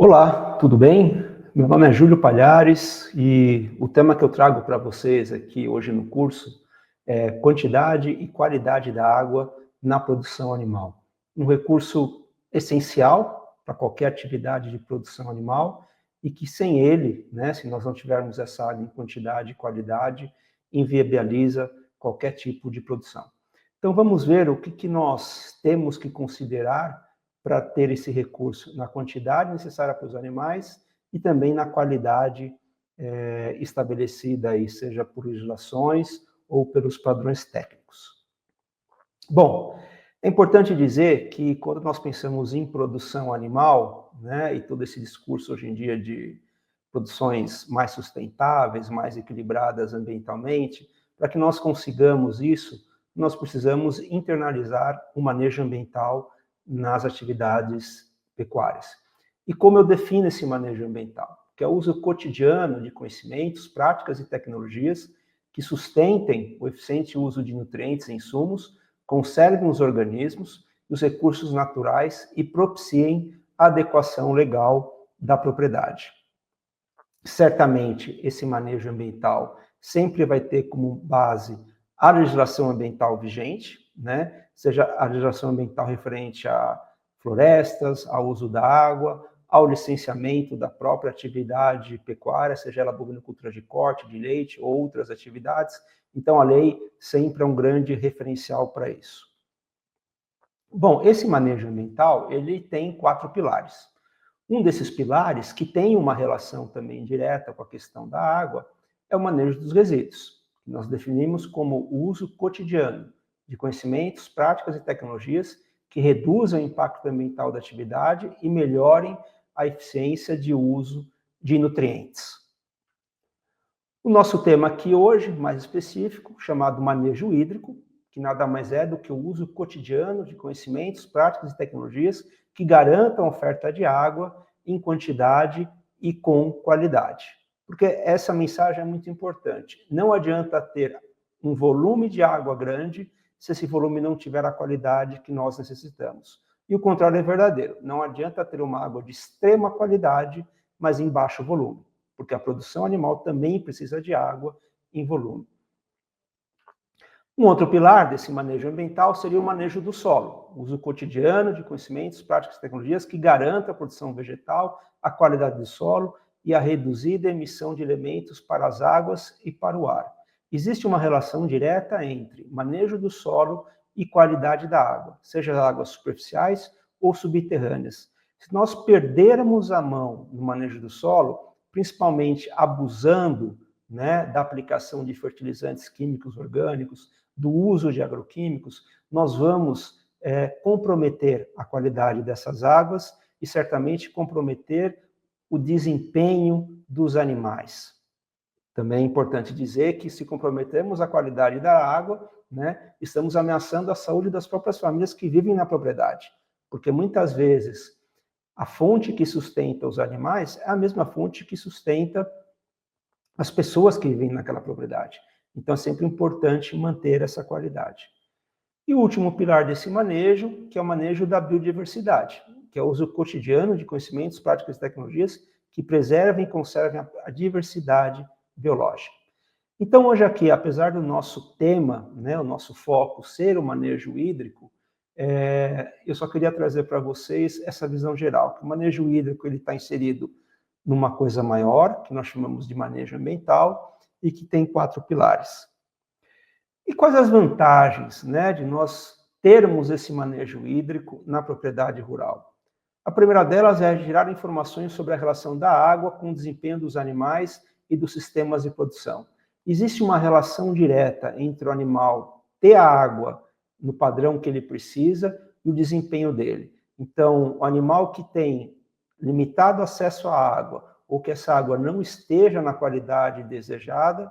Olá, tudo bem? Meu nome é Júlio Palhares e o tema que eu trago para vocês aqui hoje no curso é quantidade e qualidade da água na produção animal. Um recurso essencial para qualquer atividade de produção animal e que sem ele, se nós não tivermos essa água em quantidade e qualidade, inviabiliza qualquer tipo de produção. Então vamos ver o que nós temos que considerar para ter esse recurso na quantidade necessária para os animais e também na qualidade estabelecida aí, seja por legislações ou pelos padrões técnicos. Bom, é importante dizer que quando nós pensamos em produção animal, e todo esse discurso hoje em dia de produções mais sustentáveis, mais equilibradas ambientalmente, para que nós consigamos isso, nós precisamos internalizar o manejo ambiental nas atividades pecuárias. E como eu defino esse manejo ambiental? Que é o uso cotidiano de conhecimentos, práticas e tecnologias que sustentem o eficiente uso de nutrientes e insumos, conservem os organismos e os recursos naturais e propiciem a adequação legal da propriedade. Certamente, esse manejo ambiental sempre vai ter como base a legislação ambiental vigente, seja a legislação ambiental referente a florestas, ao uso da água, ao licenciamento da própria atividade pecuária, seja ela bovinocultura de corte, de leite, ou outras atividades. Então, a lei sempre é um grande referencial para isso. Bom, esse manejo ambiental, ele tem 4 pilares. Um desses pilares, que tem uma relação também direta com a questão da água, é o manejo dos resíduos, que nós definimos como o uso cotidiano de conhecimentos, práticas e tecnologias que reduzam o impacto ambiental da atividade e melhorem a eficiência de uso de nutrientes. O nosso tema aqui hoje, mais específico, chamado manejo hídrico, que nada mais é do que o uso cotidiano de conhecimentos, práticas e tecnologias que garantam a oferta de água em quantidade e com qualidade. Porque essa mensagem é muito importante. Não adianta ter um volume de água grande se esse volume não tiver a qualidade que nós necessitamos. E o contrário é verdadeiro. Não adianta ter uma água de extrema qualidade, mas em baixo volume, porque a produção animal também precisa de água em volume. Um outro pilar desse manejo ambiental seria o manejo do solo, o uso cotidiano de conhecimentos, práticas e tecnologias que garantam a produção vegetal, a qualidade do solo e a reduzida emissão de elementos para as águas e para o ar. Existe uma relação direta entre manejo do solo e qualidade da água, seja as águas superficiais ou subterrâneas. Se nós perdermos a mão no manejo do solo, principalmente abusando da aplicação de fertilizantes químicos orgânicos, do uso de agroquímicos, nós vamos comprometer a qualidade dessas águas e certamente comprometer o desempenho dos animais. Também é importante dizer que se comprometemos a qualidade da água, estamos ameaçando a saúde das próprias famílias que vivem na propriedade, porque muitas vezes a fonte que sustenta os animais é a mesma fonte que sustenta as pessoas que vivem naquela propriedade. Então, é sempre importante manter essa qualidade. E o último pilar desse manejo, que é o manejo da biodiversidade, que é o uso cotidiano de conhecimentos, práticas e tecnologias que preservem e conservem a diversidade biológica. Então, hoje aqui, apesar do nosso tema, o nosso foco ser o manejo hídrico, eu só queria trazer para vocês essa visão geral, que o manejo hídrico está inserido numa coisa maior, que nós chamamos de manejo ambiental, e que tem 4 pilares. E quais as vantagens de nós termos esse manejo hídrico na propriedade rural? A primeira delas é gerar informações sobre a relação da água com o desempenho dos animais e dos sistemas de produção. Existe uma relação direta entre o animal ter a água no padrão que ele precisa e o desempenho dele. Então, o animal que tem limitado acesso à água, ou que essa água não esteja na qualidade desejada,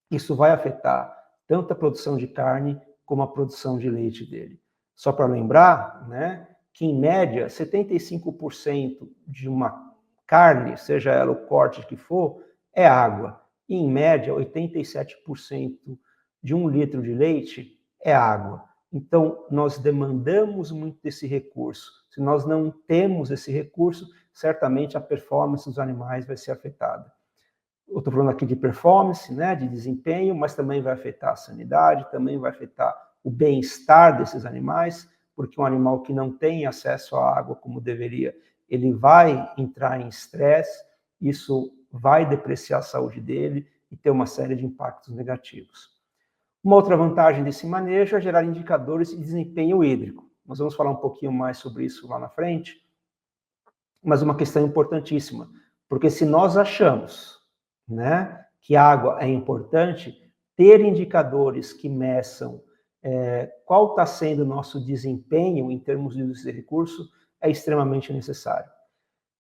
isso vai afetar tanto a produção de carne como a produção de leite dele. Só para lembrar, que em média 75% de uma carne, seja ela o corte que for, é água. E em média 87% de 1 litro de leite é água. Então, nós demandamos muito desse recurso. Se nós não temos esse recurso, certamente a performance dos animais vai ser afetada. Eu estou falando aqui de performance, né, de desempenho, mas também vai afetar a sanidade, também vai afetar o bem-estar desses animais, porque um animal que não tem acesso à água como deveria, ele vai entrar em estresse, isso vai depreciar a saúde dele e ter uma série de impactos negativos. Uma outra vantagem desse manejo é gerar indicadores de desempenho hídrico. Nós vamos falar um pouquinho mais sobre isso lá na frente, mas uma questão importantíssima, porque se nós achamos, né, que água é importante, ter indicadores que meçam qual está sendo o nosso desempenho em termos de uso de recurso é extremamente necessário.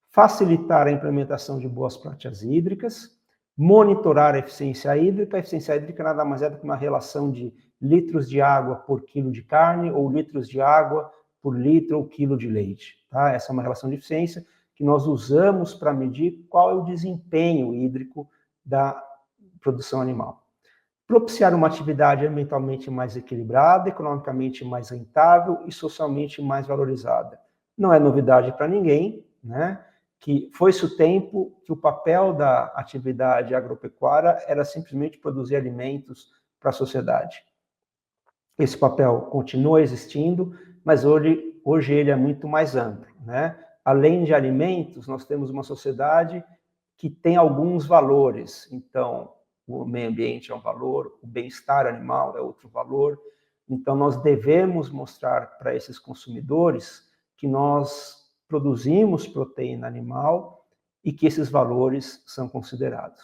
Facilitar a implementação de boas práticas hídricas, monitorar a eficiência hídrica. A eficiência hídrica nada mais é do que uma relação de litros de água por quilo de carne ou litros de água por litro ou quilo de leite. Tá? Essa é uma relação de eficiência que nós usamos para medir qual é o desempenho hídrico da produção animal. Propiciar uma atividade ambientalmente mais equilibrada, economicamente mais rentável e socialmente mais valorizada. Não é novidade para ninguém, né, que foi-se o tempo que o papel da atividade agropecuária era simplesmente produzir alimentos para a sociedade. Esse papel continua existindo, mas hoje ele é muito mais amplo, né? Além de alimentos, nós temos uma sociedade que tem alguns valores. Então, o meio ambiente é um valor, o bem-estar animal é outro valor. Então, nós devemos mostrar para esses consumidores que nós produzimos proteína animal e que esses valores são considerados.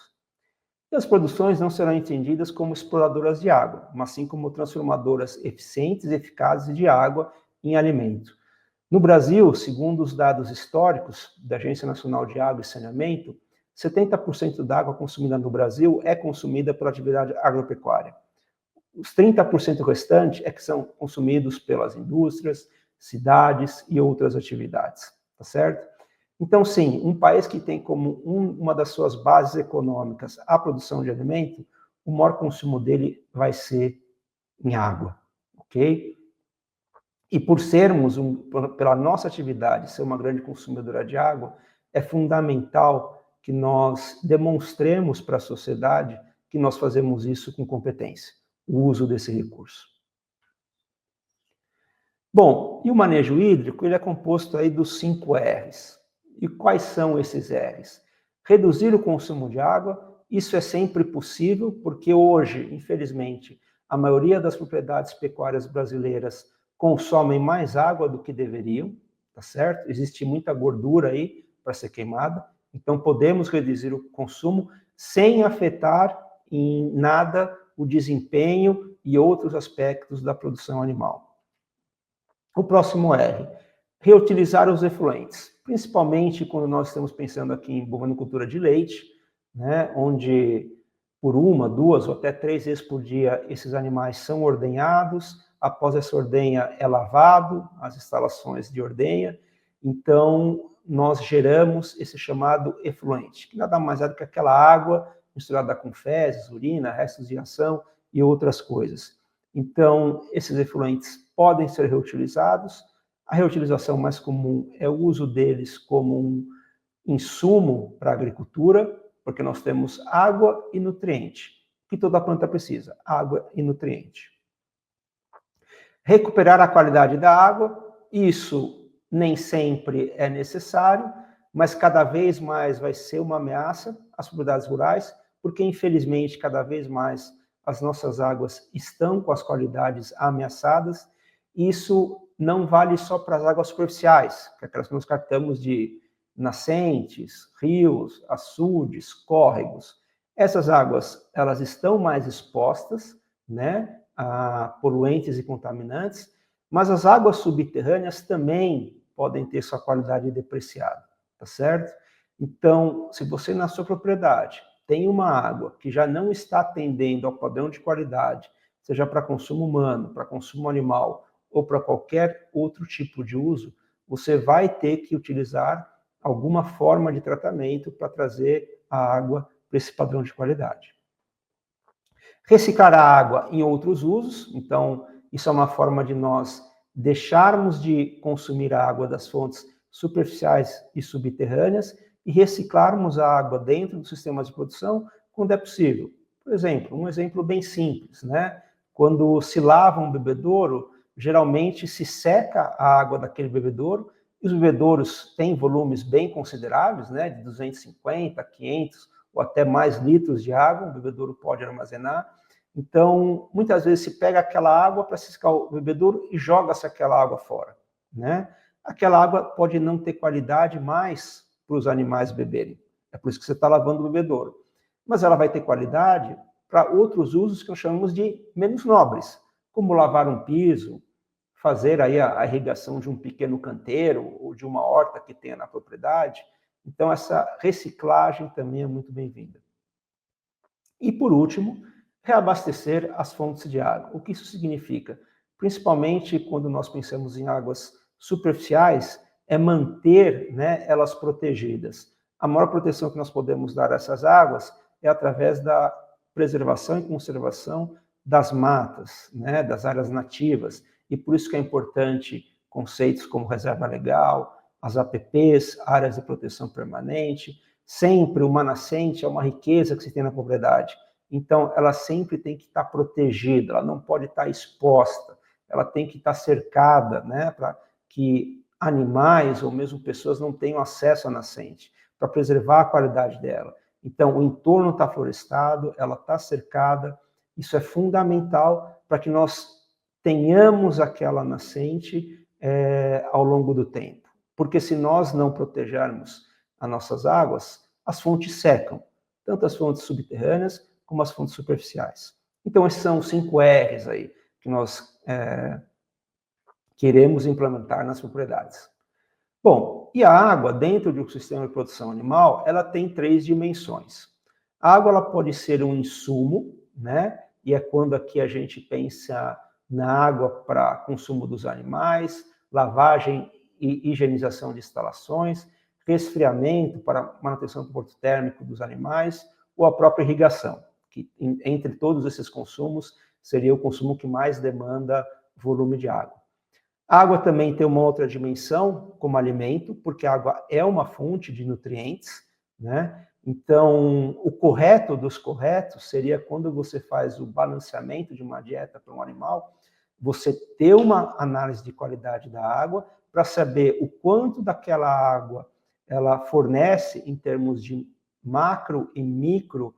E as produções não serão entendidas como exploradoras de água, mas sim como transformadoras eficientes e eficazes de água em alimento. No Brasil, segundo os dados históricos da Agência Nacional de Água e Saneamento, 70% da água consumida no Brasil é consumida por atividade agropecuária. Os 30% restantes é que são consumidos pelas indústrias, cidades e outras atividades, tá certo? Então, sim, um país que tem como uma das suas bases econômicas a produção de alimento, o maior consumo dele vai ser em água, ok? E por sermos, pela nossa atividade, ser uma grande consumidora de água, é fundamental que nós demonstremos para a sociedade que nós fazemos isso com competência, o uso desse recurso. Bom, e o manejo hídrico, ele é composto aí dos 5 R's. E quais são esses R's? Reduzir o consumo de água, isso é sempre possível, porque hoje, infelizmente, a maioria das propriedades pecuárias brasileiras consomem mais água do que deveriam, tá certo? Existe muita gordura aí para ser queimada, então podemos reduzir o consumo sem afetar em nada o desempenho e outros aspectos da produção animal. O próximo R, reutilizar os efluentes, principalmente quando nós estamos pensando aqui em bovinocultura de leite, né, onde por 1, 2 ou até 3 vezes por dia esses animais são ordenhados, após essa ordenha é lavado, as instalações de ordenha, então nós geramos esse chamado efluente, que nada mais é do que aquela água misturada com fezes, urina, restos de ração e outras coisas. Então, esses efluentes podem ser reutilizados. A reutilização mais comum é o uso deles como um insumo para a agricultura, porque nós temos água e nutriente, que toda planta precisa, água e nutriente. Recuperar a qualidade da água, isso nem sempre é necessário, mas cada vez mais vai ser uma ameaça às propriedades rurais, porque infelizmente cada vez mais as nossas águas estão com as qualidades ameaçadas. Isso não vale só para as águas superficiais, que é aquelas que nós captamos de nascentes, rios, açudes, córregos. Essas águas, elas estão mais expostas, né, a poluentes e contaminantes, mas as águas subterrâneas também podem ter sua qualidade depreciada, tá certo? Então, se você na sua propriedade tem uma água que já não está atendendo ao padrão de qualidade, seja para consumo humano, para consumo animal ou para qualquer outro tipo de uso, você vai ter que utilizar alguma forma de tratamento para trazer a água para esse padrão de qualidade. Reciclar a água em outros usos, então isso é uma forma de nós deixarmos de consumir a água das fontes superficiais e subterrâneas e reciclarmos a água dentro dos sistemas de produção quando é possível. Por exemplo, um exemplo bem simples, né? Quando se lava um bebedouro, geralmente se seca a água daquele bebedouro, e os bebedouros têm volumes bem consideráveis, né? De 250, 500 ou até mais litros de água, um bebedouro pode armazenar. Então, muitas vezes se pega aquela água para secar o bebedouro e joga-se aquela água fora, né? Aquela água pode não ter qualidade mais para os animais beberem. É por isso que você está lavando o bebedouro. Mas ela vai ter qualidade para outros usos que nós chamamos de menos nobres, como lavar um piso, fazer aí a irrigação de um pequeno canteiro ou de uma horta que tenha na propriedade. Então, essa reciclagem também é muito bem-vinda. E, por último, reabastecer as fontes de água. O que isso significa? Principalmente quando nós pensamos em águas superficiais, é manter, né, elas protegidas. A maior proteção que nós podemos dar a essas águas é através da preservação e conservação das matas, né, das áreas nativas. E por isso que é importante conceitos como reserva legal, as APPs, áreas de proteção permanente. Sempre uma nascente é uma riqueza que se tem na propriedade. Então, ela sempre tem que estar protegida, ela não pode estar exposta, ela tem que estar cercada, né, para que animais ou mesmo pessoas não tenham acesso à nascente, para preservar a qualidade dela. Então, o entorno está florestado, ela está cercada, isso é fundamental para que nós tenhamos aquela nascente ao longo do tempo. Porque se nós não protegermos as nossas águas, as fontes secam, tanto as fontes subterrâneas como as fontes superficiais. Então, esses são os 5 R's aí que nós queremos implementar nas propriedades. Bom, e a água, dentro de um sistema de produção animal, ela tem 3 dimensões. A água ela pode ser um insumo, né? E é quando aqui a gente pensa na água para consumo dos animais, lavagem e higienização de instalações, resfriamento para manutenção do comportamento térmico dos animais, ou a própria irrigação, que entre todos esses consumos seria o consumo que mais demanda volume de água. A água também tem uma outra dimensão como alimento, porque a água é uma fonte de nutrientes, né? Então, o correto dos corretos seria quando você faz o balanceamento de uma dieta para um animal, você ter uma análise de qualidade da água para saber o quanto daquela água ela fornece em termos de macro e micro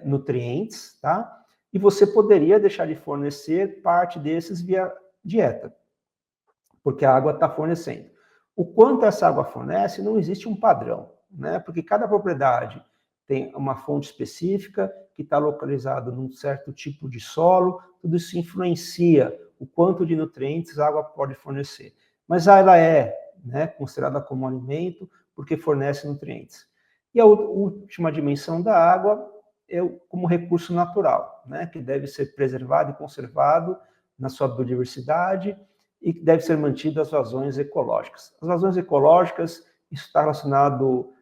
nutrientes, tá? E você poderia deixar de fornecer parte desses via dieta, porque a água está fornecendo. O quanto essa água fornece, não existe um padrão, né? Porque cada propriedade tem uma fonte específica que está localizada num certo tipo de solo, tudo isso influencia o quanto de nutrientes a água pode fornecer. Mas ela é, né, considerada como alimento porque fornece nutrientes. E a última dimensão da água é como recurso natural, né, que deve ser preservado e conservado na sua biodiversidade e que deve ser mantido as vazões ecológicas. As vazões ecológicas, isso está relacionado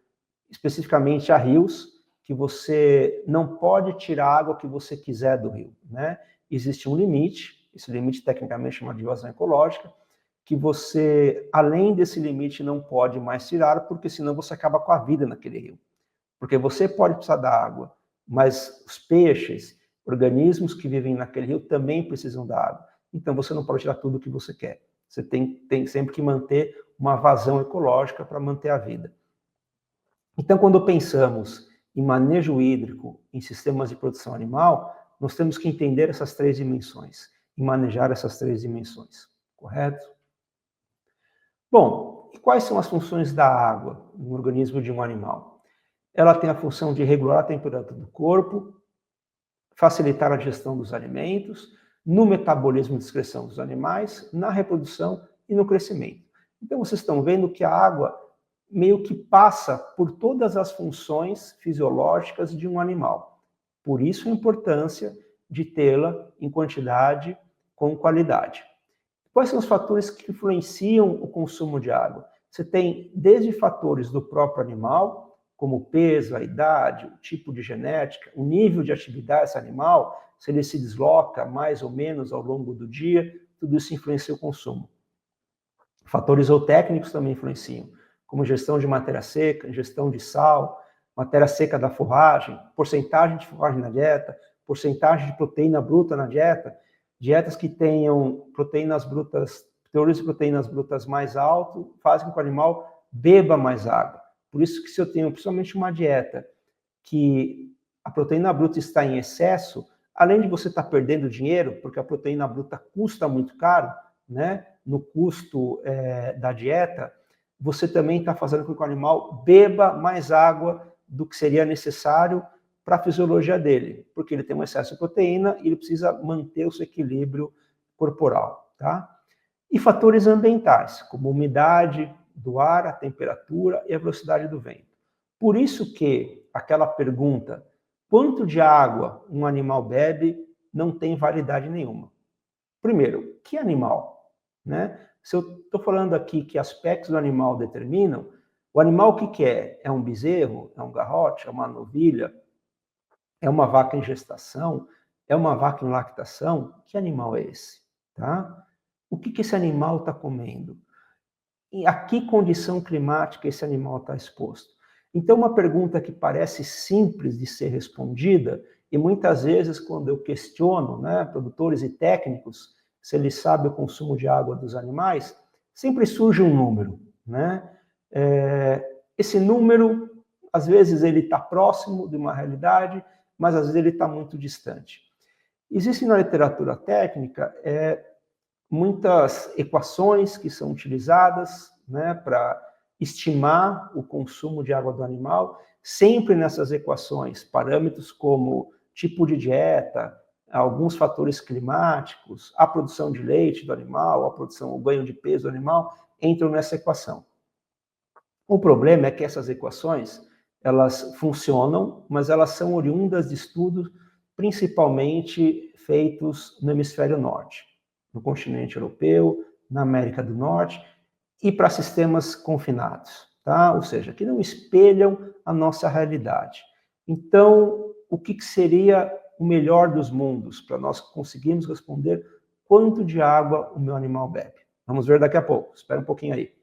especificamente a rios, que você não pode tirar a água que você quiser do rio, né? Existe um limite, esse limite tecnicamente chama de vazão ecológica, que você, além desse limite, não pode mais tirar, porque senão você acaba com a vida naquele rio. Porque você pode precisar da água, mas os peixes, organismos que vivem naquele rio também precisam da água. Então você não pode tirar tudo o que você quer. Você tem sempre que manter uma vazão ecológica para manter a vida. Então, quando pensamos em manejo hídrico em sistemas de produção animal, nós temos que entender essas 3 dimensões e manejar essas 3 dimensões, correto? Bom, e quais são as funções da água no organismo de um animal? Ela tem a função de regular a temperatura do corpo, facilitar a digestão dos alimentos, no metabolismo de excreção dos animais, na reprodução e no crescimento. Então, vocês estão vendo que a água meio que passa por todas as funções fisiológicas de um animal. Por isso a importância de tê-la em quantidade com qualidade. Quais são os fatores que influenciam o consumo de água? Você tem desde fatores do próprio animal, como o peso, a idade, o tipo de genética, o nível de atividade desse animal, se ele se desloca mais ou menos ao longo do dia, tudo isso influencia o consumo. Fatores zootécnicos também influenciam, como gestão de matéria seca, ingestão de sal, matéria seca da forragem, porcentagem de forragem na dieta, porcentagem de proteína bruta na dieta. Dietas que tenham proteínas brutas, teores de proteínas brutas mais alto, fazem com que o animal beba mais água. Por isso que se eu tenho principalmente uma dieta que a proteína bruta está em excesso, além de você estar perdendo dinheiro, porque a proteína bruta custa muito caro, né, no custo da dieta, você também está fazendo com que o animal beba mais água do que seria necessário para a fisiologia dele, porque ele tem um excesso de proteína e ele precisa manter o seu equilíbrio corporal, tá? E fatores ambientais, como a umidade do ar, a temperatura e a velocidade do vento. Por isso que aquela pergunta, quanto de água um animal bebe, não tem validade nenhuma. Primeiro, que animal? Né? Se eu estou falando aqui que aspectos do animal determinam, o animal o que é? É um bezerro? É um garrote? É uma novilha? É uma vaca em gestação? É uma vaca em lactação? Que animal é esse? Tá? O que esse animal está comendo? E a que condição climática esse animal está exposto? Então, uma pergunta que parece simples de ser respondida, e muitas vezes, quando eu questiono, né, produtores e técnicos, se eles sabem o consumo de água dos animais, sempre surge um número, né? Esse número, às vezes, ele está próximo de uma realidade, mas às vezes ele está muito distante. Existem na literatura técnica muitas equações que são utilizadas, né, para estimar o consumo de água do animal, sempre nessas equações, parâmetros como tipo de dieta, alguns fatores climáticos, a produção de leite do animal, o ganho de peso do animal, entram nessa equação. O problema é que essas equações, elas funcionam, mas elas são oriundas de estudos principalmente feitos no hemisfério norte, no continente europeu, na América do Norte, e para sistemas confinados, tá? Ou seja, que não espelham a nossa realidade. Então, o que seria o melhor dos mundos para nós conseguirmos responder quanto de água o meu animal bebe? Vamos ver daqui a pouco, espera um pouquinho aí.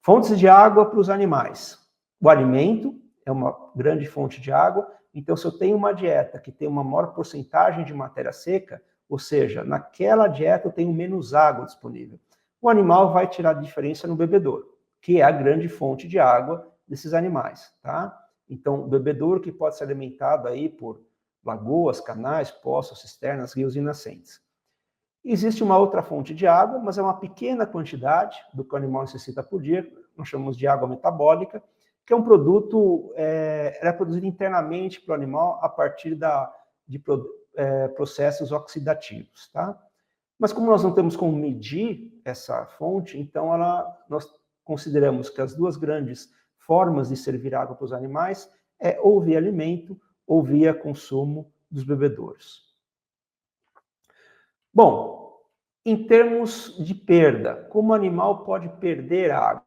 Fontes de água para os animais. O alimento é uma grande fonte de água, então se eu tenho uma dieta que tem uma maior porcentagem de matéria seca, ou seja, naquela dieta eu tenho menos água disponível. O animal vai tirar a diferença no bebedouro, que é a grande fonte de água desses animais, tá? Então, o bebedouro que pode ser alimentado aí por lagoas, canais, poços, cisternas, rios e nascentes. Existe uma outra fonte de água, mas é uma pequena quantidade do que o animal necessita por dia, nós chamamos de água metabólica, que é um produto, é produzido internamente pelo animal a partir de processos oxidativos, tá? Mas como nós não temos como medir essa fonte, então nós consideramos que as duas grandes formas de servir água para os animais é ou via alimento ou via consumo dos bebedouros. Bom, em termos de perda, como o animal pode perder água?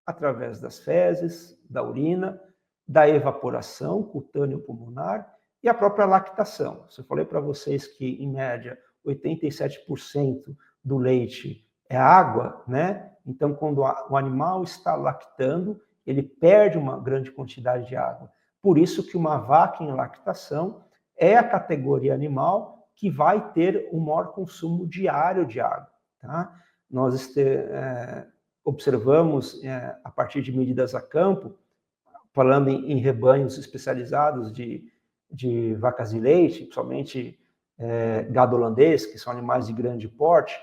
Através das fezes, da urina, da evaporação cutânea pulmonar e a própria lactação. Eu falei para vocês que, em média, 87% do leite é água, né? Então, quando o animal está lactando, ele perde uma grande quantidade de água. Por isso que uma vaca em lactação é a categoria animal que vai ter o maior consumo diário de água, tá? Nós observamos, a partir de medidas a campo, falando em rebanhos especializados de vacas de leite, principalmente gado holandês, que são animais de grande porte,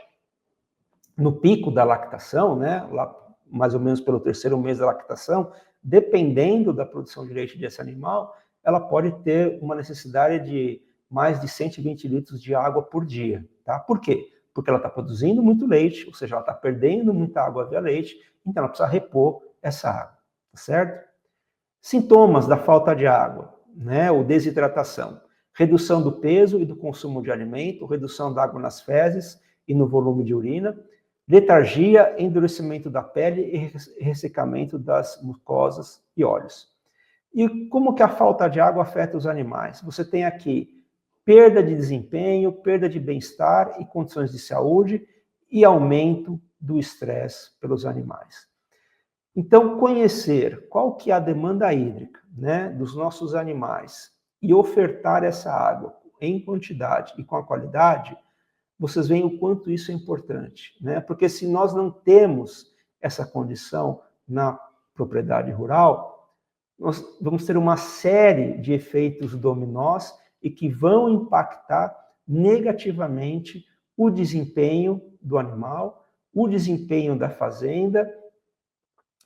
no pico da lactação, né, lá mais ou menos pelo terceiro mês da lactação, dependendo da produção de leite desse animal, ela pode ter uma necessidade de mais de 120 litros de água por dia. Tá? Por quê? Porque ela está produzindo muito leite, ou seja, ela está perdendo muita água via leite, então ela precisa repor essa água, tá certo? Sintomas da falta de água, né, ou desidratação. Redução do peso e do consumo de alimento, redução da água nas fezes e no volume de urina, letargia, endurecimento da pele e ressecamento das mucosas e olhos. E como que a falta de água afeta os animais? Você tem aqui perda de desempenho, perda de bem-estar e condições de saúde e aumento do estresse pelos animais. Então, conhecer qual que é a demanda hídrica, né, dos nossos animais e ofertar essa água em quantidade e com a qualidade, vocês veem o quanto isso é importante, né? Porque se nós não temos essa condição na propriedade rural, nós vamos ter uma série de efeitos dominós e que vão impactar negativamente o desempenho do animal, o desempenho da fazenda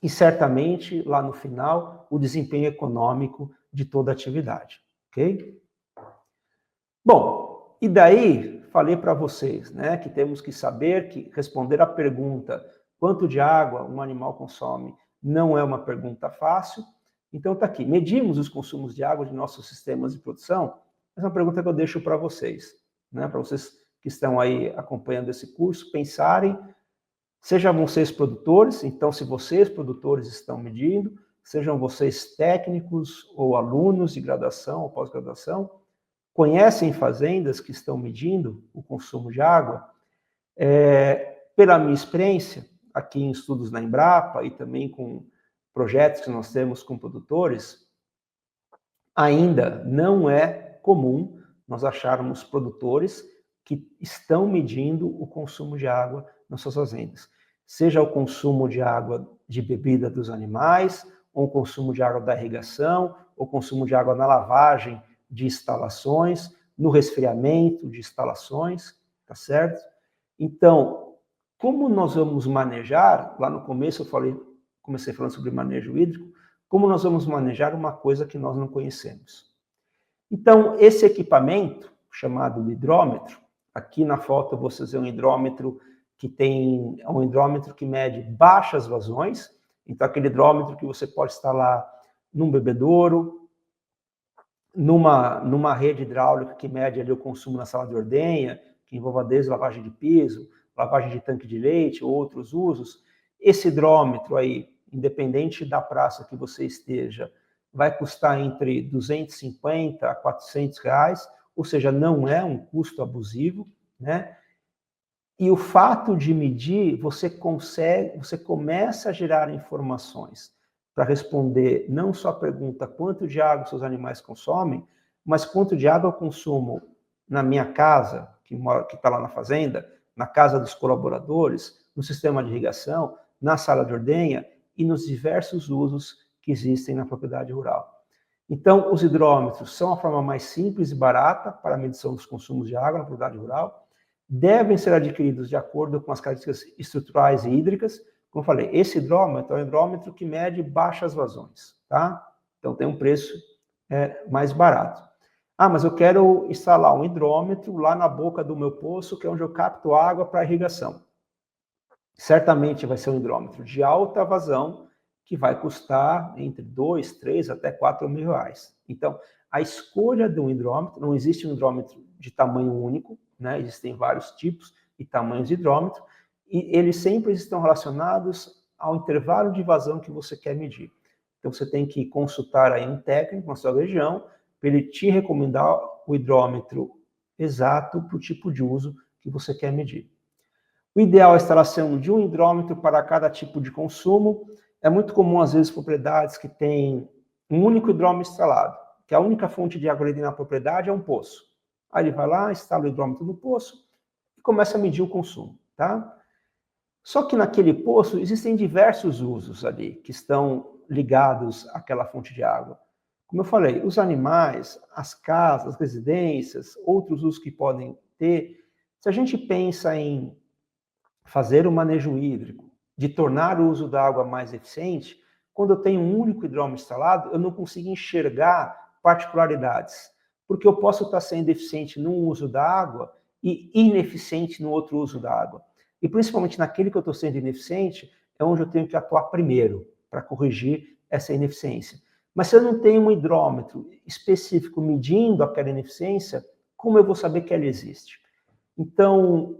e, certamente, lá no final, o desempenho econômico de toda a atividade, ok? Bom, e daí falei para vocês, né, que temos que saber que responder à pergunta quanto de água um animal consome não é uma pergunta fácil. Então está aqui, medimos os consumos de água de nossos sistemas de produção? Essa é uma pergunta que eu deixo para vocês, né, para vocês que estão aí acompanhando esse curso, pensarem. Sejam vocês produtores, então se vocês produtores estão medindo, sejam vocês técnicos ou alunos de graduação ou pós-graduação, conhecem fazendas que estão medindo o consumo de água. Pela minha experiência, aqui em estudos na Embrapa e também com projetos que nós temos com produtores, ainda não é comum nós acharmos produtores que estão medindo o consumo de água nas suas fazendas. Seja o consumo de água de bebida dos animais, ou o consumo de água da irrigação, ou o consumo de água na lavagem de instalações, no resfriamento de instalações, tá certo? Então, como nós vamos manejar, lá no começo eu comecei falando sobre manejo hídrico, como nós vamos manejar uma coisa que nós não conhecemos. Então, esse equipamento, chamado hidrômetro, aqui na foto vocês veem um hidrômetro um hidrômetro que mede baixas vazões, então aquele hidrômetro que você pode instalar num bebedouro, numa rede hidráulica que mede ali o consumo na sala de ordenha, que envolva desde lavagem de piso, lavagem de tanque de leite, ou outros usos. Esse hidrômetro aí, independente da praça que você esteja, vai custar entre 250 a 400 reais, ou seja, não é um custo abusivo, né? E o fato de medir, você começa a gerar informações para responder não só a pergunta quanto de água seus animais consomem, mas quanto de água eu consumo na minha casa, que está lá na fazenda, na casa dos colaboradores, no sistema de irrigação, na sala de ordenha e nos diversos usos que existem na propriedade rural. Então, os hidrômetros são a forma mais simples e barata para a medição dos consumos de água na propriedade rural, devem ser adquiridos de acordo com as características estruturais e hídricas. Como eu falei, esse hidrômetro é um hidrômetro que mede baixas vazões, tá? Então tem um preço mais barato. Ah, mas eu quero instalar um hidrômetro lá na boca do meu poço, que é onde eu capto água para irrigação. Certamente vai ser um hidrômetro de alta vazão, que vai custar entre 2, 3 até 4 mil reais. Então, a escolha de um hidrômetro, não existe um hidrômetro de tamanho único, né? Existem vários tipos e tamanhos de hidrômetro, e eles sempre estão relacionados ao intervalo de vazão que você quer medir. Então, você tem que consultar aí um técnico na sua região, para ele te recomendar o hidrômetro exato para o tipo de uso que você quer medir. O ideal é a instalação de um hidrômetro para cada tipo de consumo. É muito comum, às vezes, propriedades que têm um único hidrômetro instalado, que a única fonte de água ali na propriedade é um poço. Aí ele vai lá, instala o hidrômetro no poço e começa a medir o consumo, tá? Só que naquele poço existem diversos usos ali que estão ligados àquela fonte de água. Como eu falei, os animais, as casas, as residências, outros usos que podem ter. Se a gente pensa em fazer o manejo hídrico, de tornar o uso da água mais eficiente, quando eu tenho um único hidrômetro instalado, eu não consigo enxergar particularidades, porque eu posso estar sendo eficiente num uso da água e ineficiente no outro uso da água. E principalmente naquele que eu estou sendo ineficiente, é onde eu tenho que atuar primeiro para corrigir essa ineficiência. Mas se eu não tenho um hidrômetro específico medindo aquela ineficiência, como eu vou saber que ela existe? Então,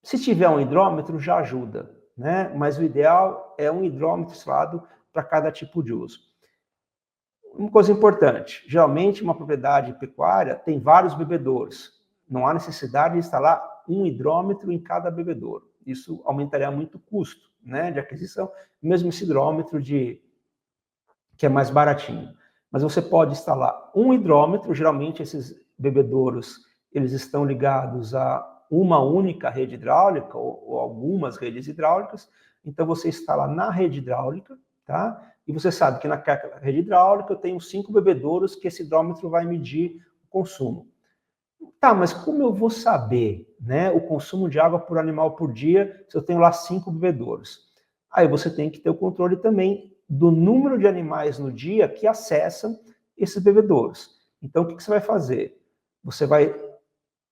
se tiver um hidrômetro, já ajuda, né? Mas o ideal é um hidrômetro instalado para cada tipo de uso. Uma coisa importante, geralmente uma propriedade pecuária tem vários bebedouros. Não há necessidade de instalar um hidrômetro em cada bebedouro. Isso aumentaria muito o custo, né, de aquisição, mesmo esse hidrômetro que é mais baratinho. Mas você pode instalar um hidrômetro, geralmente esses bebedouros, eles estão ligados a uma única rede hidráulica ou algumas redes hidráulicas, então você instala na rede hidráulica, tá? E você sabe que naquela rede hidráulica eu tenho 5 bebedouros que esse hidrômetro vai medir o consumo. Tá, mas como eu vou saber, né, o consumo de água por animal por dia se eu tenho lá 5 bebedouros? Aí você tem que ter o controle também do número de animais no dia que acessam esses bebedouros. Então, o que você vai fazer? Você vai,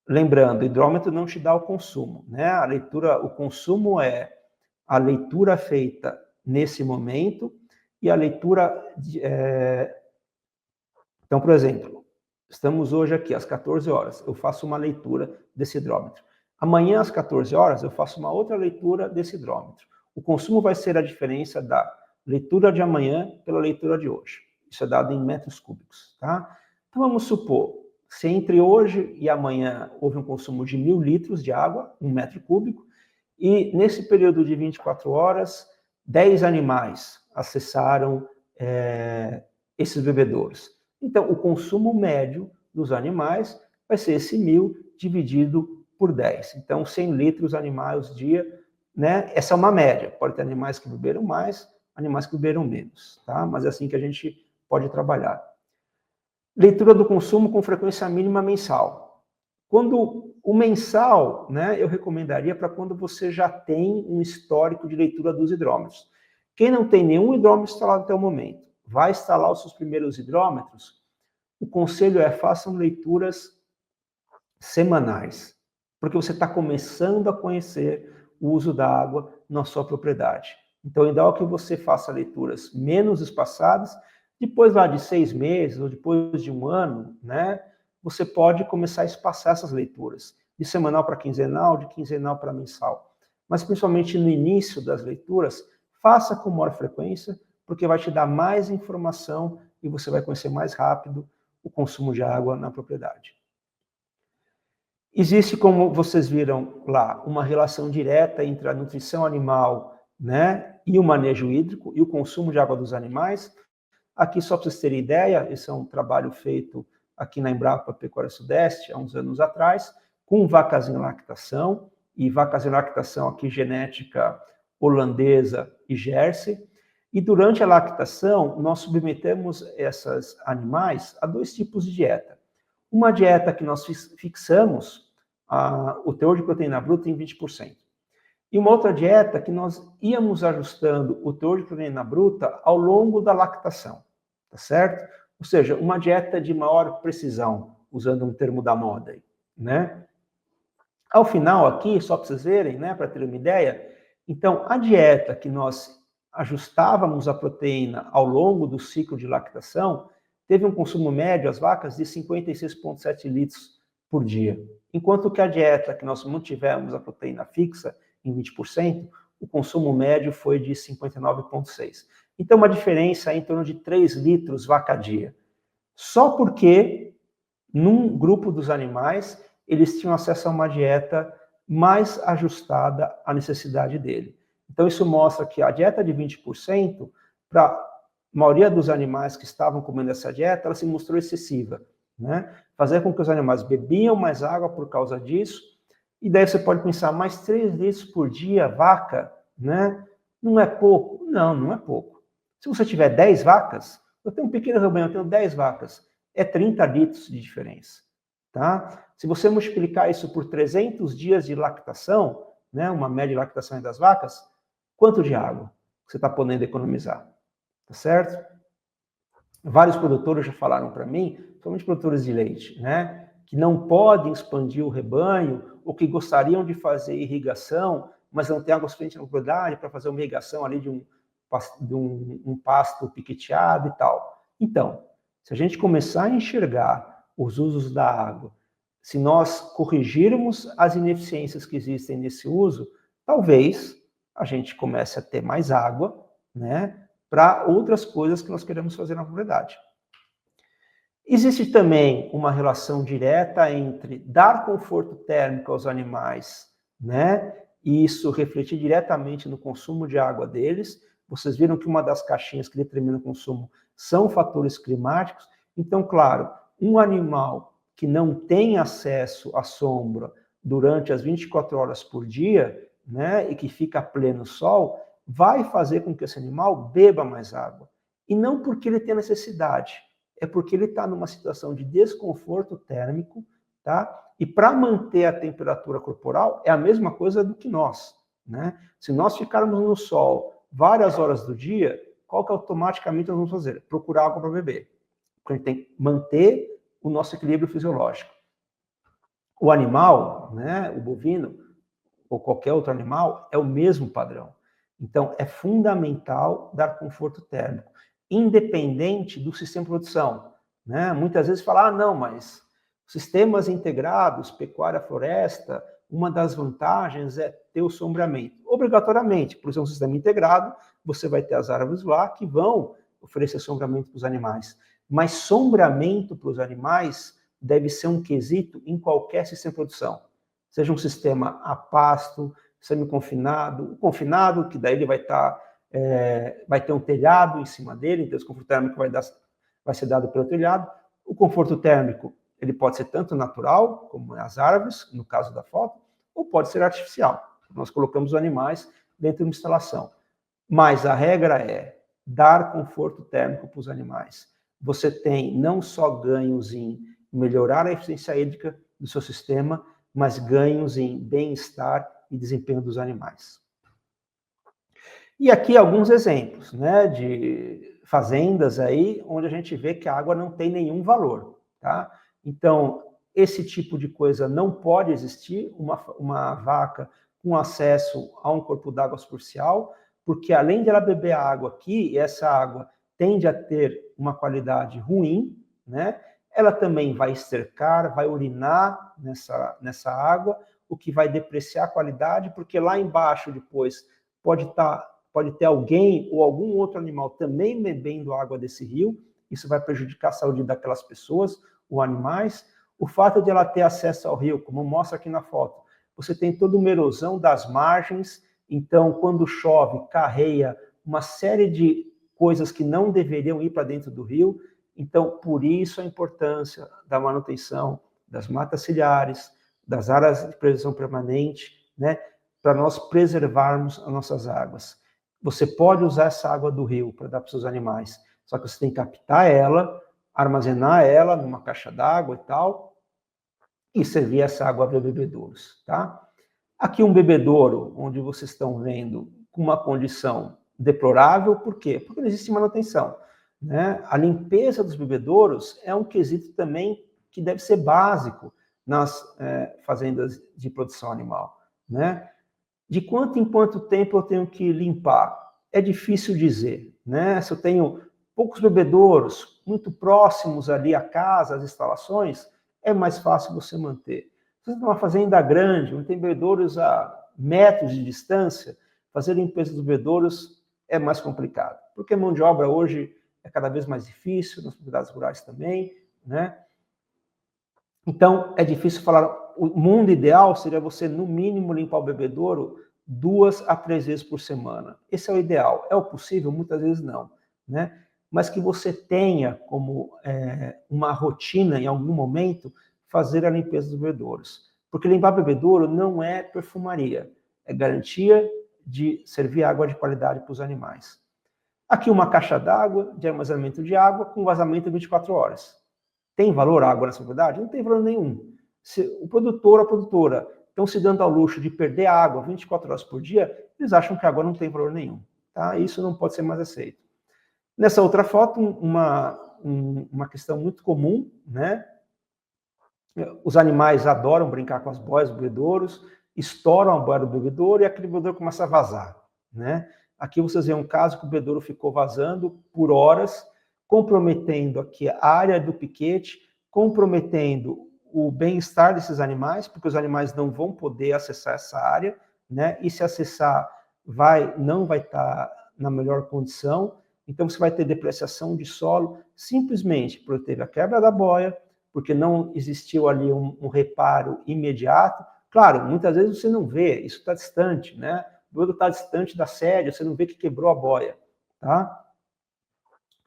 lembrando, o hidrômetro não te dá o consumo, né? A leitura, o consumo é a leitura feita nesse momento e a leitura Então, por exemplo, estamos hoje aqui às 14 horas, eu faço uma leitura desse hidrômetro. Amanhã às 14 horas eu faço uma outra leitura desse hidrômetro. O consumo vai ser a diferença da leitura de amanhã pela leitura de hoje. Isso é dado em metros cúbicos, tá? Então vamos supor, se entre hoje e amanhã houve um consumo de 1.000 litros de água, 1 metro cúbico, e nesse período de 24 horas, 10 animais acessaram esses bebedouros. Então, o consumo médio dos animais vai ser esse 1.000 dividido por 10. Então, 100 litros animais dia, né? Essa é uma média. Pode ter animais que beberam mais, animais que beberam menos, tá? Mas é assim que a gente pode trabalhar. Leitura do consumo com frequência mínima mensal. Quando o mensal, né, eu recomendaria para quando você já tem um histórico de leitura dos hidrômetros. Quem não tem nenhum hidrômetro instalado até o momento, vai instalar os seus primeiros hidrômetros, o conselho é façam leituras semanais, porque você está começando a conhecer o uso da água na sua propriedade. Então, o ideal é que você faça leituras menos espaçadas, depois lá de 6 meses ou depois de 1 ano, né, você pode começar a espaçar essas leituras, de semanal para quinzenal, de quinzenal para mensal. Mas, principalmente no início das leituras, faça com maior frequência, porque vai te dar mais informação e você vai conhecer mais rápido o consumo de água na propriedade. Existe, como vocês viram lá, uma relação direta entre a nutrição animal, né, e o manejo hídrico e o consumo de água dos animais. Aqui, só para vocês terem ideia, esse é um trabalho feito aqui na Embrapa Pecuária Sudeste, há uns anos atrás, com vacas em lactação, e vacas em lactação aqui genética holandesa e Jersey. E durante a lactação, nós submetemos esses animais a 2 tipos de dieta. Uma dieta que nós fixamos o teor de proteína bruta em 20%. E uma outra dieta que nós íamos ajustando o teor de proteína bruta ao longo da lactação, tá certo? Ou seja, uma dieta de maior precisão, usando um termo da moda, né? Ao final aqui, só para vocês verem, né, para ter uma ideia, então a dieta que nós ajustávamos a proteína ao longo do ciclo de lactação teve um consumo médio, as vacas, de 56,7 litros por dia. Enquanto que a dieta que nós mantivemos a proteína fixa em 20%, o consumo médio foi de 59,6. Então, uma diferença em torno de 3 litros vaca dia. Só porque, num grupo dos animais, eles tinham acesso a uma dieta mais ajustada à necessidade dele. Então, isso mostra que a dieta de 20%, para a maioria dos animais que estavam comendo essa dieta, ela se mostrou excessiva, né? Fazer com que os animais bebiam mais água por causa disso, e daí você pode pensar, mais 3 litros por dia, vaca, né? Não é pouco? Não, não é pouco. Se você tiver 10 vacas, eu tenho um pequeno rebanho, eu tenho 10 vacas, é 30 litros de diferença, tá? Se você multiplicar isso por 300 dias de lactação, né, uma média de lactação das vacas, quanto de água você está podendo economizar? Tá certo? Vários produtores já falaram para mim, principalmente produtores de leite, né, que não podem expandir o rebanho ou que gostariam de fazer irrigação, mas não tem água suficiente na propriedade para fazer uma irrigação ali de um pasto piqueteado e tal. Então, se a gente começar a enxergar os usos da água, se nós corrigirmos as ineficiências que existem nesse uso, talvez a gente comece a ter mais água, né, para outras coisas que nós queremos fazer na propriedade. Existe também uma relação direta entre dar conforto térmico aos animais, né, e isso refletir diretamente no consumo de água deles. Vocês viram que uma das caixinhas que determina o consumo são fatores climáticos. Então, claro, um animal que não tem acesso à sombra durante as 24 horas por dia, né, e que fica a pleno sol, vai fazer com que esse animal beba mais água. E não porque ele tem necessidade, é porque ele está numa situação de desconforto térmico, tá? E para manter a temperatura corporal é a mesma coisa do que nós, né? Se nós ficarmos no sol várias horas do dia, qual que automaticamente nós vamos fazer? Procurar água para beber. Porque a gente tem que manter o nosso equilíbrio fisiológico. O animal, né, o bovino, ou qualquer outro animal, é o mesmo padrão. Então, é fundamental dar conforto térmico, independente do sistema de produção, né? Muitas vezes fala, não, mas sistemas integrados, pecuária, floresta, uma das vantagens é ter o sombreamento. Obrigatoriamente, por ser um sistema integrado, você vai ter as árvores lá que vão oferecer sombreamento para os animais. Mas sombreamento para os animais deve ser um quesito em qualquer sistema de produção. Seja um sistema a pasto, semi-confinado, confinado, que daí ele vai ter um telhado em cima dele, então esse conforto térmico vai ser dado pelo telhado. O conforto térmico, ele pode ser tanto natural, como as árvores, no caso da foto, ou pode ser artificial. Nós colocamos os animais dentro de uma instalação. Mas a regra é dar conforto térmico para os animais. Você tem não só ganhos em melhorar a eficiência hídrica do seu sistema, mas ganhos em bem-estar e desempenho dos animais. E aqui alguns exemplos, né, de fazendas aí onde a gente vê que a água não tem nenhum valor, tá? Então, esse tipo de coisa não pode existir, uma vaca com acesso a um corpo d'água superficial, porque além de ela beber a água aqui, essa água tende a ter uma qualidade ruim, né? Ela também vai estercar, vai urinar nessa água, o que vai depreciar a qualidade, porque lá embaixo depois pode ter alguém ou algum outro animal também bebendo água desse rio, isso vai prejudicar a saúde daquelas pessoas ou animais. O fato de ela ter acesso ao rio, como mostra aqui na foto, você tem toda uma erosão das margens, então quando chove, carreia uma série de coisas que não deveriam ir para dentro do rio. Então, por isso a importância da manutenção das matas ciliares, das áreas de preservação permanente, né, para nós preservarmos as nossas águas. Você pode usar essa água do rio para dar para os seus animais, só que você tem que captar ela, armazenar ela numa caixa d'água e tal, e servir essa água para bebedouros, tá? Aqui um bebedouro, onde vocês estão vendo com uma condição deplorável, por quê? Porque não existe manutenção, né? A limpeza dos bebedouros é um quesito também que deve ser básico nas fazendas de produção animal, né? De quanto em quanto tempo eu tenho que limpar? É difícil dizer, né? Se eu tenho poucos bebedouros muito próximos ali à casa, às instalações, é mais fácil você manter. Se você tem uma fazenda grande, onde tem bebedouros a metros de distância, fazer limpeza dos bebedouros é mais complicado, porque a mão de obra hoje é cada vez mais difícil, nas propriedades rurais também, né? Então, é difícil falar. O mundo ideal seria você, no mínimo, limpar o bebedouro 2 a 3 vezes por semana. Esse é o ideal. É o possível? Muitas vezes não, né? Mas que você tenha como uma rotina, em algum momento, fazer a limpeza dos bebedouros. Porque limpar bebedouro não é perfumaria, é garantia de servir água de qualidade para os animais. Aqui uma caixa d'água, de armazenamento de água, com vazamento 24 horas. Tem valor a água nessa propriedade? Não tem valor nenhum. Se o produtor ou a produtora estão se dando ao luxo de perder água 24 horas por dia, eles acham que a água não tem valor nenhum. Tá? Isso não pode ser mais aceito. Nessa outra foto, uma questão muito comum, né? Os animais adoram brincar com as boias dos bebedouros, estouram a boia do bebedouro e aquele bebedouro começa a vazar, né? Aqui vocês veem um caso que o bebedouro ficou vazando por horas, comprometendo aqui a área do piquete, comprometendo o bem-estar desses animais, porque os animais não vão poder acessar essa área, né? E se acessar, não vai estar na melhor condição. Então você vai ter depreciação de solo, simplesmente porque teve a quebra da boia, porque não existiu ali um reparo imediato, Claro, muitas vezes você não vê, isso está distante, né? O produto está distante da sede, você não vê que quebrou a boia, tá?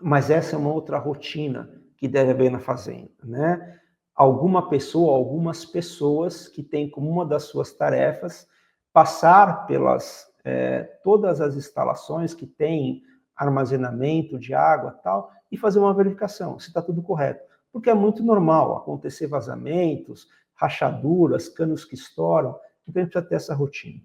Mas essa é uma outra rotina que deve haver na fazenda, né? Alguma pessoa, algumas pessoas que têm como uma das suas tarefas passar pelas todas as instalações que têm armazenamento de água tal e fazer uma verificação se está tudo correto, porque é muito normal acontecer vazamentos, rachaduras, canos que estouram, então a gente precisa ter essa rotina.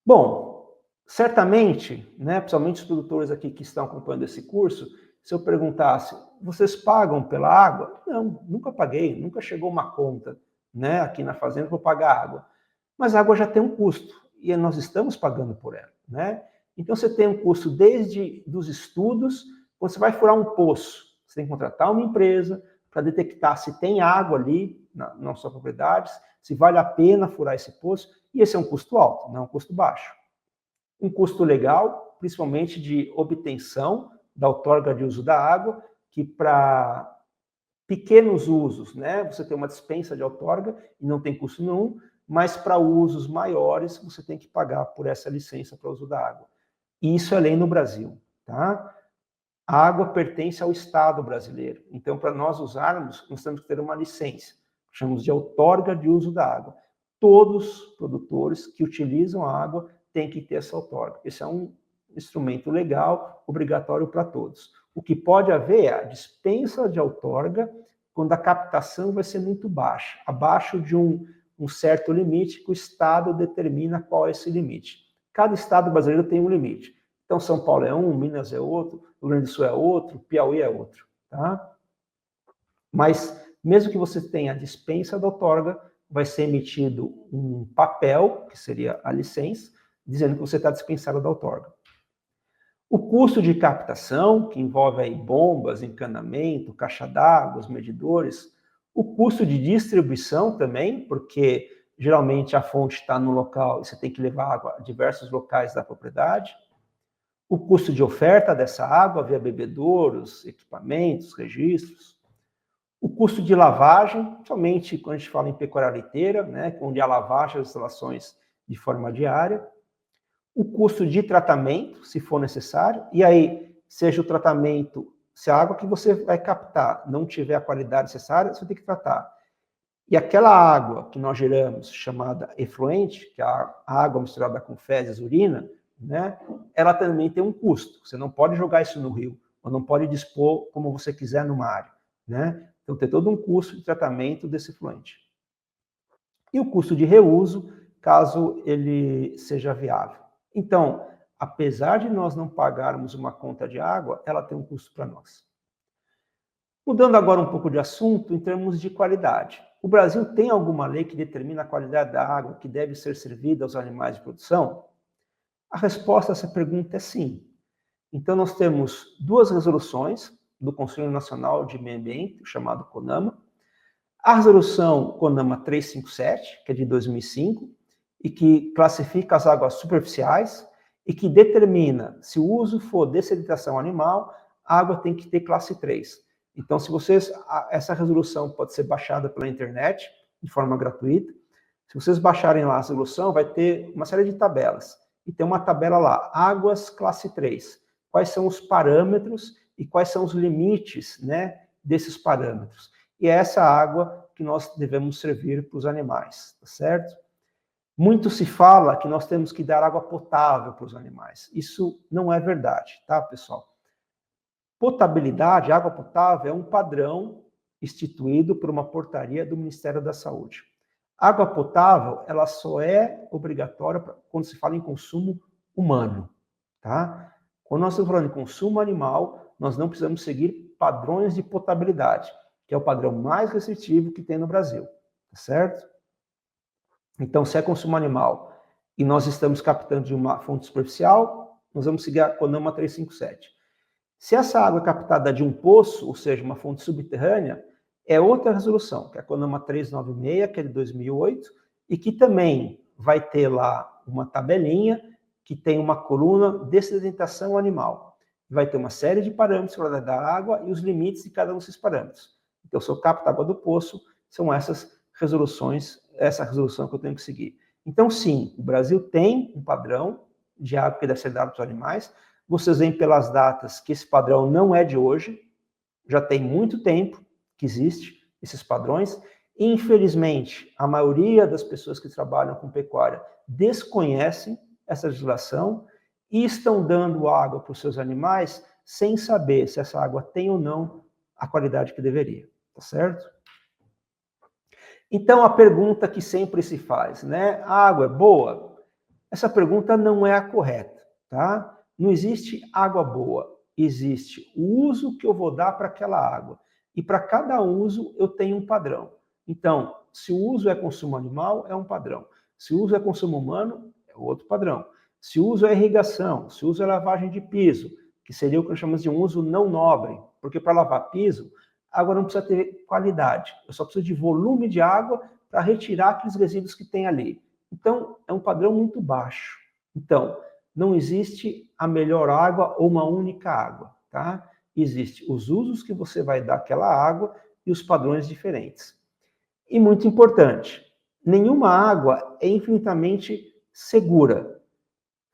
Bom, certamente, né, principalmente os produtores aqui que estão acompanhando esse curso, se eu perguntasse, vocês pagam pela água? Não, nunca paguei, nunca chegou uma conta, né, aqui na fazenda para pagar água. Mas a água já tem um custo e nós estamos pagando por ela, né? Então você tem um custo desde dos estudos, quando você vai furar um poço, você tem que contratar uma empresa para detectar se tem água ali na sua propriedade, se vale a pena furar esse poço, e esse é um custo alto, não é um custo baixo. Um custo legal, principalmente de obtenção da outorga de uso da água, que para pequenos usos, né, você tem uma dispensa de outorga e não tem custo nenhum, mas para usos maiores você tem que pagar por essa licença para uso da água. E isso é lei no Brasil, tá? A água pertence ao Estado brasileiro. Então, para nós usarmos, nós temos que ter uma licença. Chamamos de outorga de uso da água. Todos os produtores que utilizam a água têm que ter essa outorga. Esse é um instrumento legal, obrigatório para todos. O que pode haver é a dispensa de outorga quando a captação vai ser muito baixa, abaixo de um certo limite que o Estado determina qual é esse limite. Cada Estado brasileiro tem um limite. Então, São Paulo é um, Minas é outro, Rio Grande do Sul é outro, Piauí é outro, tá? Mas, mesmo que você tenha a dispensa da outorga, vai ser emitido um papel, que seria a licença, dizendo que você está dispensado da outorga. O custo de captação, que envolve aí bombas, encanamento, caixa d'água, os medidores. O custo de distribuição também, porque geralmente a fonte está no local e você tem que levar água a diversos locais da propriedade. O custo de oferta dessa água via bebedouros, equipamentos, registros. O custo de lavagem, somente quando a gente fala em pecuária leiteira, né, onde há lavagem das instalações de forma diária. O custo de tratamento, se for necessário, e aí, seja o tratamento, se a água que você vai captar não tiver a qualidade necessária, você tem que tratar. E aquela água que nós geramos, chamada efluente, que é a água misturada com fezes, urina, né, ela também tem um custo. Você não pode jogar isso no rio, ou não pode dispor como você quiser numa área, né? Então tem todo um custo de tratamento desse efluente. E o custo de reuso, caso ele seja viável. Então, apesar de nós não pagarmos uma conta de água, ela tem um custo para nós. Mudando agora um pouco de assunto, em termos de qualidade. O Brasil tem alguma lei que determina a qualidade da água que deve ser servida aos animais de produção? A resposta a essa pergunta é sim. Então, nós temos duas resoluções do Conselho Nacional de Meio Ambiente, chamado CONAMA. A resolução CONAMA 357, que é de 2005, e que classifica as águas superficiais e que determina, se o uso for dessedimentação animal, a água tem que ter classe 3. Então, se vocês, essa resolução pode ser baixada pela internet, de forma gratuita. Se vocês baixarem lá a resolução, vai ter uma série de tabelas. E tem uma tabela lá, águas classe 3. Quais são os parâmetros e quais são os limites, né, desses parâmetros. E é essa água que nós devemos servir para os animais, tá certo? Muito se fala que nós temos que dar água potável para os animais. Isso não é verdade, tá, pessoal? Potabilidade, água potável, é um padrão instituído por uma portaria do Ministério da Saúde. Água potável, ela só é obrigatória quando se fala em consumo humano, tá? Quando nós estamos falando de consumo animal, nós não precisamos seguir padrões de potabilidade, que é o padrão mais restritivo que tem no Brasil, tá certo? Então, se é consumo animal e nós estamos captando de uma fonte superficial, nós vamos seguir a CONAMA 357. Se essa água é captada de um poço, ou seja, uma fonte subterrânea, é outra resolução, que é a CONAMA 396, que é de 2008, e que também vai ter lá uma tabelinha que tem uma coluna de sedimentação animal. Vai ter uma série de parâmetros para da água e os limites de cada um desses parâmetros. Então, se eu capto a água do poço, são essas resoluções essa resolução que eu tenho que seguir. Então, sim, o Brasil tem um padrão de água que deve ser dado para os animais. Vocês veem pelas datas que esse padrão não é de hoje, já tem muito tempo que existe esses padrões. Infelizmente, a maioria das pessoas que trabalham com pecuária desconhecem essa legislação e estão dando água para os seus animais sem saber se essa água tem ou não a qualidade que deveria, tá certo? Então, a pergunta que sempre se faz, né? A água é boa? Essa pergunta não é a correta, tá? Não existe água boa, existe o uso que eu vou dar para aquela água. E para cada uso eu tenho um padrão. Então, se o uso é consumo animal, é um padrão. Se o uso é consumo humano, é outro padrão. Se o uso é irrigação, se o uso é lavagem de piso, que seria o que nós chamamos de um uso não nobre, porque para lavar piso, a água não precisa ter qualidade. Eu só preciso de volume de água para retirar aqueles resíduos que tem ali. Então, é um padrão muito baixo. Então, não existe a melhor água ou uma única água, tá? Existem os usos que você vai dar àquela água e os padrões diferentes. E muito importante, nenhuma água é infinitamente segura.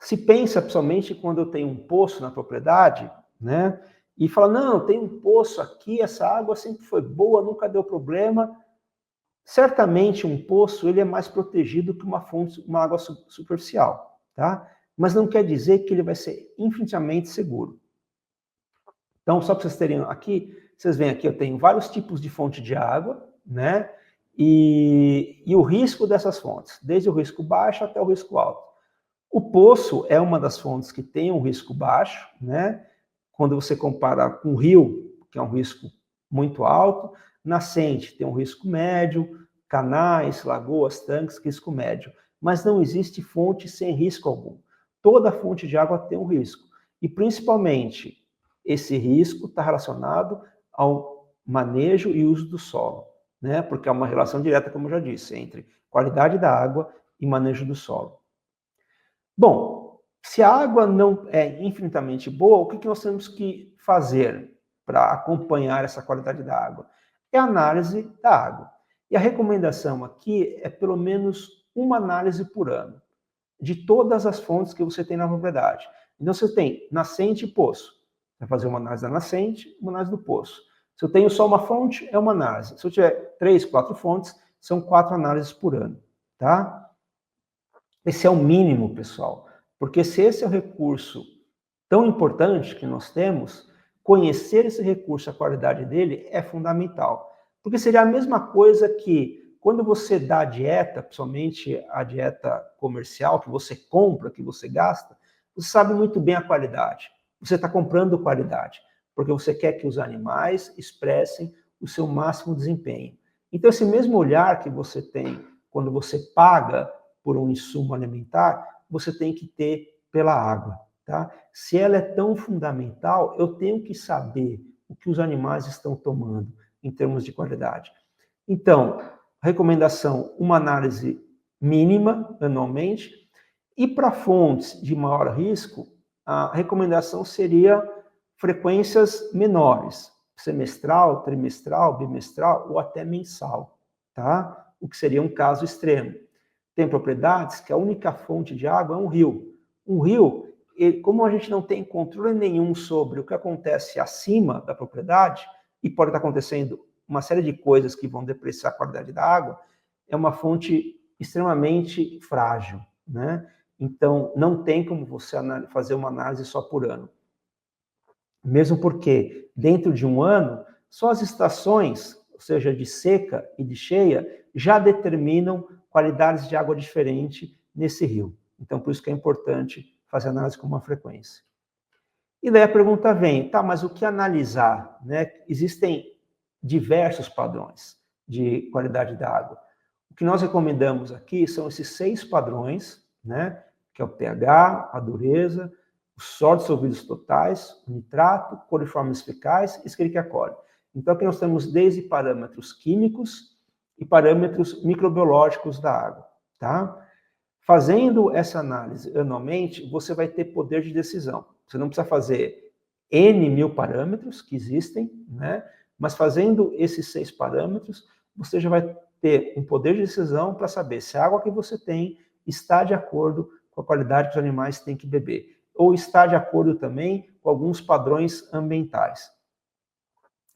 Se pensa, principalmente, quando eu tenho um poço na propriedade, né? E fala, não, tem um poço aqui, essa água sempre foi boa, nunca deu problema. Certamente um poço ele é mais protegido que uma fonte, uma água superficial, tá? Mas não quer dizer que ele vai ser infinitamente seguro. Então, só para vocês terem aqui, vocês veem aqui, eu tenho vários tipos de fonte de água, né? E o risco dessas fontes, desde o risco baixo até o risco alto. O poço é uma das fontes que tem um risco baixo, né? Quando você compara com o rio, que é um risco muito alto, nascente tem um risco médio, canais, lagoas, tanques, risco médio. Mas não existe fonte sem risco algum. Toda fonte de água tem um risco. E, principalmente, esse risco está relacionado ao manejo e uso do solo, né? Porque é uma relação direta, como eu já disse, entre qualidade da água e manejo do solo. Bom, se a água não é infinitamente boa, o que nós temos que fazer para acompanhar essa qualidade da água? É a análise da água. E a recomendação aqui é pelo menos uma análise por ano, de todas as fontes que você tem na propriedade. Então, você tem nascente e poço. Vai fazer uma análise da nascente, uma análise do poço. Se eu tenho só uma fonte, é uma análise. Se eu tiver 3, 4 fontes, são 4 análises por ano, tá? Esse é o mínimo, pessoal, porque se esse é o recurso tão importante que nós temos, conhecer esse recurso, a qualidade dele, é fundamental. Porque seria a mesma coisa que quando você dá a dieta, principalmente a dieta comercial, que você compra, que você gasta, você sabe muito bem a qualidade. Você está comprando qualidade, porque você quer que os animais expressem o seu máximo desempenho. Então, esse mesmo olhar que você tem quando você paga por um insumo alimentar, você tem que ter pela água, tá? Se ela é tão fundamental, eu tenho que saber o que os animais estão tomando em termos de qualidade. Então, recomendação, uma análise mínima anualmente, e para fontes de maior risco, a recomendação seria frequências menores, semestral, trimestral, bimestral ou até mensal, tá? O que seria um caso extremo. Tem propriedades que a única fonte de água é um rio. Um rio, como a gente não tem controle nenhum sobre o que acontece acima da propriedade, e pode estar acontecendo uma série de coisas que vão depreciar a qualidade da água, é uma fonte extremamente frágil, né? Então, não tem como você fazer uma análise só por ano. Mesmo porque, dentro de um ano, só as estações, ou seja, de seca e de cheia, já determinam qualidades de água diferente nesse rio. Então, por isso que é importante fazer análise com uma frequência. E daí a pergunta vem, tá, mas o que analisar? Né? Existem diversos padrões de qualidade da água. O que nós recomendamos aqui são esses 6 padrões, né? Que é o pH, a dureza, os sólidos dissolvidos totais, o nitrato, coliformes fecais e Escherichia coli. Então, aqui nós temos desde parâmetros químicos e parâmetros microbiológicos da água, tá? Fazendo essa análise anualmente, você vai ter poder de decisão. Você não precisa fazer N mil parâmetros que existem, né? Mas fazendo esses 6 parâmetros, você já vai ter um poder de decisão para saber se a água que você tem está de acordo com a qualidade que os animais têm que beber, ou está de acordo também com alguns padrões ambientais.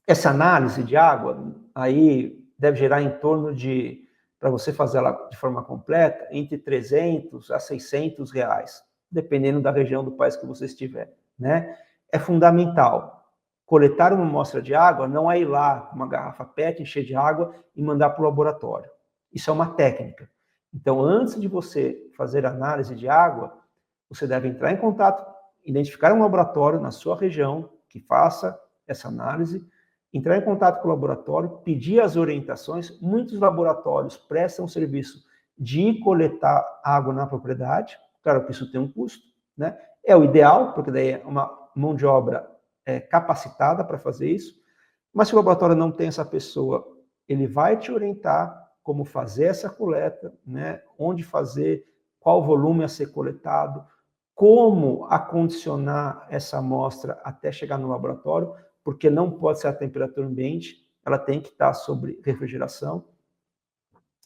Essa análise de água aí deve gerar em torno de, para você fazer ela de forma completa, entre 300 a 600 reais, dependendo da região do país que você estiver, né? É fundamental coletar uma amostra de água, não é ir lá com uma garrafa PET, encher de água e mandar para o laboratório. Isso é uma técnica. Então, antes de você fazer análise de água, você deve entrar em contato, identificar um laboratório na sua região que faça essa análise, entrar em contato com o laboratório, pedir as orientações. Muitos laboratórios prestam serviço de coletar água na propriedade. Claro que isso tem um custo, né? É o ideal, porque daí é uma mão de obra capacitada para fazer isso. Mas se o laboratório não tem essa pessoa, ele vai te orientar como fazer essa coleta, né? Onde fazer, qual volume a ser coletado, como acondicionar essa amostra até chegar no laboratório, porque não pode ser a temperatura ambiente, ela tem que estar sob refrigeração.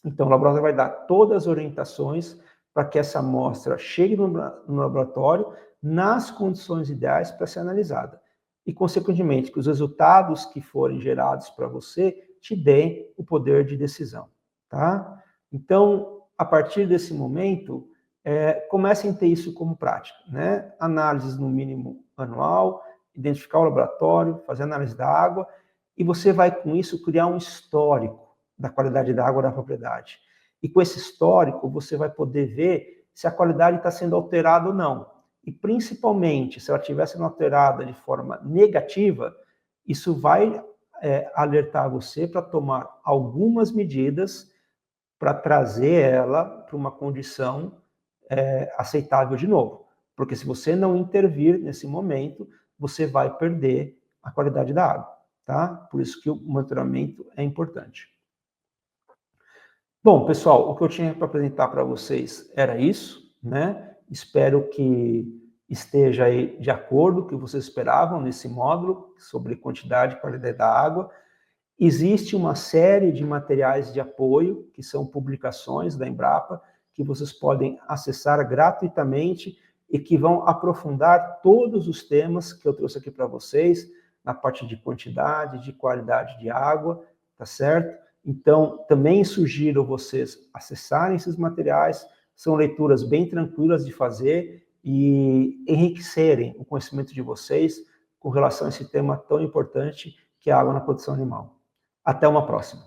Então, o laboratório vai dar todas as orientações para que essa amostra chegue no laboratório nas condições ideais para ser analisada. E, consequentemente, que os resultados que forem gerados para você te deem o poder de decisão, tá? Então, a partir desse momento, comecem a ter isso como prática, né? Análises no mínimo anual, identificar o laboratório, fazer análise da água, e você vai, com isso, criar um histórico da qualidade da água da propriedade. E com esse histórico, você vai poder ver se a qualidade está sendo alterada ou não. E, principalmente, se ela estiver sendo alterada de forma negativa, isso vai alertar você para tomar algumas medidas para trazer ela para uma condição aceitável de novo. Porque se você não intervir nesse momento, você vai perder a qualidade da água, tá? Por isso que o monitoramento é importante. Bom, pessoal, o que eu tinha para apresentar para vocês era isso, né? Espero que esteja aí de acordo com o que vocês esperavam nesse módulo sobre quantidade e qualidade da água. Existe uma série de materiais de apoio, que são publicações da Embrapa, que vocês podem acessar gratuitamente e que vão aprofundar todos os temas que eu trouxe aqui para vocês, na parte de quantidade, de qualidade de água, tá certo? Então, também sugiro vocês acessarem esses materiais, são leituras bem tranquilas de fazer e enriquecerem o conhecimento de vocês com relação a esse tema tão importante que é a água na produção animal. Até uma próxima.